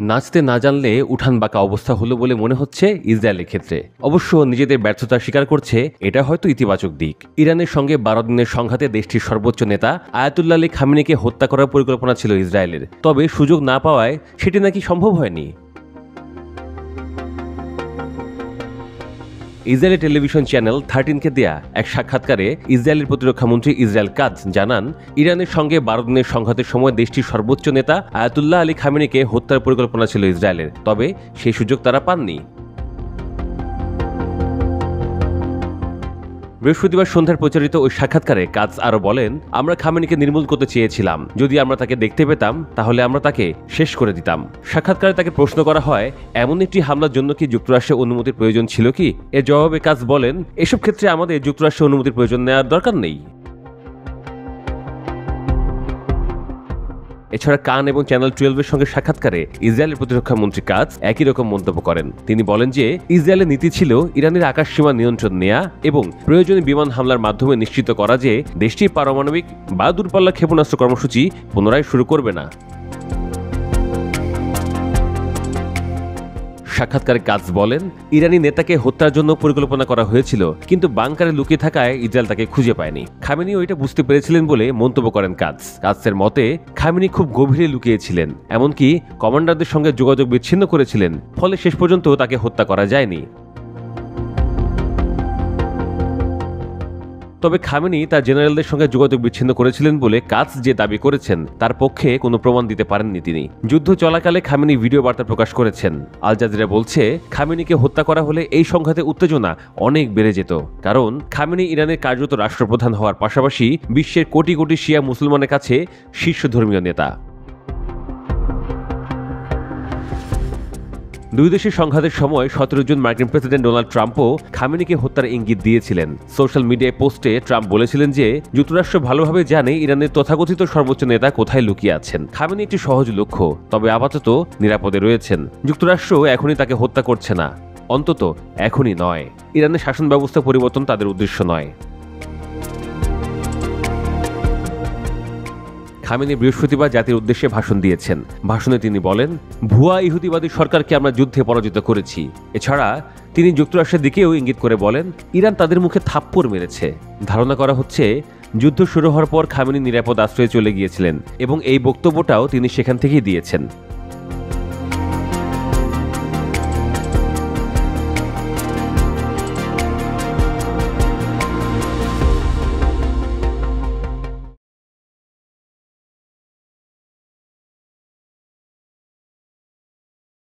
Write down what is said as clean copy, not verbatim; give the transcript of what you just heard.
নাচতে না জানলে উঠান বাঁকা অবস্থা হলো বলে মনে হচ্ছে ইসরায়েলের ক্ষেত্রে। অবশ্য নিজেদের ব্যর্থতা স্বীকার করছে, এটা হয়তো ইতিবাচক দিক। ইরানের সঙ্গে 12 দিনের সংঘাতে দেশটির সর্বোচ্চ নেতা আয়াতুল্লাহ আলী খামেনিকে হত্যা করার পরিকল্পনা ছিল ইসরায়েলের, তবে সুযোগ না পাওয়ায় সেটি নাকি সম্ভব হয়নি। ইসরায়েলি টেলিভিশন চ্যানেল 13কে দেয়া এক সাক্ষাৎকারে ইসরায়েলের প্রতিরক্ষামন্ত্রী ইসরায়েল কাৎজ জানান, ইরানের সঙ্গে 12 দিনের সংঘাতের সময় দেশটির সর্বোচ্চ নেতা আয়াতুল্লাহ আলী খামেনিকে হত্যার পরিকল্পনা ছিল ইসরায়েলের, তবে সেই সুযোগ তারা পাননি। বৃহস্পতিবার সন্ধ্যার প্রচারিত ওই সাক্ষাৎকারে কাৎজ আরও বলেন, আমরা খামেনিকে নির্মূল করতে চেয়েছিলাম। যদি আমরা তাকে দেখতে পেতাম তাহলে আমরা তাকে শেষ করে দিতাম। সাক্ষাৎকারে তাকে প্রশ্ন করা হয়, এমন একটি হামলার জন্য কি যুক্তরাষ্ট্রের অনুমতির প্রয়োজন ছিল কি? এর জবাবে কাৎজ বলেন, এসব ক্ষেত্রে আমাদের যুক্তরাষ্ট্রের অনুমতির প্রয়োজন নেওয়ার দরকার নেই। এছাড়া কান এবং চ্যানেল 12-এর সঙ্গে সাক্ষাৎকারে ইসরায়েলের প্রতিরক্ষা মন্ত্রী কাৎজ একই রকম মন্তব্য করেন। তিনি বলেন যে ইসরায়েলের নীতি ছিল ইরানের আকাশসীমা নিয়ন্ত্রণ নেওয়া এবং প্রয়োজনে বিমান হামলার মাধ্যমে নিশ্চিত করা যে দেশটি পারমাণবিক বা দূরপাল্লা ক্ষেপণাস্ত্র কর্মসূচি পুনরায় শুরু করবে না। সাক্ষাৎকারে কাৎজ বলেন, ইরানি নেতাকে হত্যার জন্য পরিকল্পনা করা হয়েছিল, কিন্তু বাংকারে লুকিয়ে থাকায় ইসরায়েল তাকে খুঁজে পায়নি। খামেনিও এটা বুঝতে পেরেছিলেন বলে মন্তব্য করেন কাৎজ। কাৎজের মতে খামেনি খুব গভীরে লুকিয়েছিলেন, এমনকি কমান্ডারদের সঙ্গে যোগাযোগ বিচ্ছিন্ন করেছিলেন, ফলে শেষ পর্যন্ত তাকে হত্যা করা যায়নি। তবে খামেনি তার জেনারেলদের সঙ্গে যোগাযোগ বিচ্ছিন্ন করেছিলেন বলে কাৎজ যে দাবি করেছেন তার পক্ষে কোনো প্রমাণ দিতে পারেননি তিনি। যুদ্ধ চলাকালে খামেনি ভিডিও বার্তা প্রকাশ করেছেন। আল জাজিরা বলছে, খামেনিকে হত্যা করা হলে এই সংঘাতে উত্তেজনা অনেক বেড়ে যেত, কারণ খামেনি ইরানের কার্যত রাষ্ট্রপ্রধান হওয়ার পাশাপাশি বিশ্বের কোটি কোটি শিয়া মুসলমানের কাছে শীর্ষ ধর্মীয় নেতা। দুই দেশের সংঘাতের সময় 17 জুন মার্কিন প্রেসিডেন্ট ডোনাল্ড ট্রাম্পও খামেনিকে হত্যার ইঙ্গিত দিয়েছিলেন। সোশ্যাল মিডিয়ায় পোস্টে ট্রাম্প বলেছিলেন যে যুক্তরাষ্ট্র ভালোভাবে জানে ইরানের তথাকথিত সর্বোচ্চ নেতা কোথায় লুকিয়ে আছেন। খামেনি একটি সহজ লক্ষ্য, তবে আপাতত নিরাপদে রয়েছেন। যুক্তরাষ্ট্র এখনই তাকে হত্যা করছে না, অন্তত এখনই নয়। ইরানের শাসন ব্যবস্থা পরিবর্তন তাদের উদ্দেশ্য নয়। খামেনি বৃহস্পতিবার জাতির উদ্দেশ্যে ভাষণ দিয়েছেন। ভাষণে তিনি বলেন, ভুয়া ইহুদিবাদী সরকারকে আমরা যুদ্ধে পরাজিত করেছি। এছাড়া তিনি যুক্তরাষ্ট্রের দিকেও ইঙ্গিত করে বলেন, ইরান তাদের মুখে থাপ্পড় মেরেছে। ধারণা করা হচ্ছে যুদ্ধ শুরু হওয়ার পর খামেনি নিরাপদ আশ্রয়ে চলে গিয়েছিলেন এবং এই বক্তব্যটাও তিনি সেখান থেকেই দিয়েছেন।